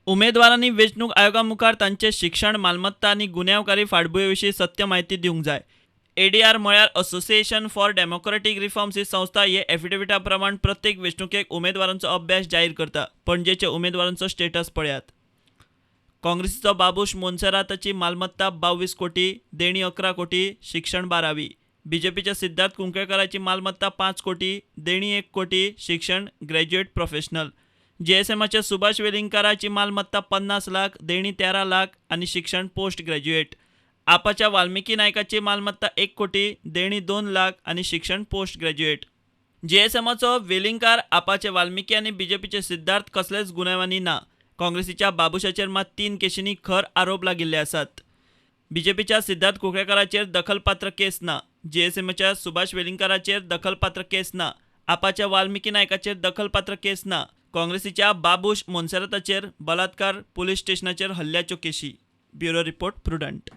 उमेदवारांनी वेंचणूक आयोगा मुखार तांचे शिक्षण, मालमत्ता आणि गुन्यांवकारी फाटभुंयेविशीं सत्य म्हायती दिवंक जाय। ADR म्हळ्यार असोसिएशन फॉर डेमोक्रेटिक रिफॉर्म्स ही संस्था हे एफिडेविटा प्रमाण प्रत्येक वेंचणुकेक उमेदवारांचो अभ्यास जाहीर करता। पणजेचे उमेदवारांचो स्टेटस पळयात। काँग्रेसीचो बाबूश मोन्सेराताची मालमत्ता 22 कोटी, देणी 11 कोटी, शिक्षण 12वी। बीजेपीच्या सिद्धार्थ कुंकळकराची मालमत्ता 5 कोटी, देणी 1 कोटी, शिक्षण ग्रॅज्युएट प्रोफेशनल। JSMच्या सुभाष वेलिंगकाराची मालमत्ता 50 लाख, देणी 13 लाख आणि शिक्षण पोस्ट ग्रॅज्युएट। आपाच्या वाल्मिकी नायकाची मालमत्ता 1 कोटी, देणी 2 लाख आणि शिक्षण पोस्ट ग्रॅज्युएट। JSMचो वेलिंगकार, आपाचे वाल्मिकी आणि बीजेपीचे सिद्धार्थ कसलेच गुन्यांवांनी ना। काँग्रेसीच्या बाबूशाचेर मात 3 केशींनी खर आरोप लागिल्ले आसात। बीजेपीच्या सिद्धार्थ कुंकळकराचेर दखलपात्र केस ना। JSMच्या सुभाष वेलिंगकाराचेर दखलपात्र केस ना। आपाच्या वाल्मिकी नायकाचेर दखलपात्र केस ना। काँग्रेसीच्या बाबूश मोन्सेराताचेर बलात्कार, पुलीस स्टेशनाचेर हल्ल्याच्यो केशी। Bureau report, prudent.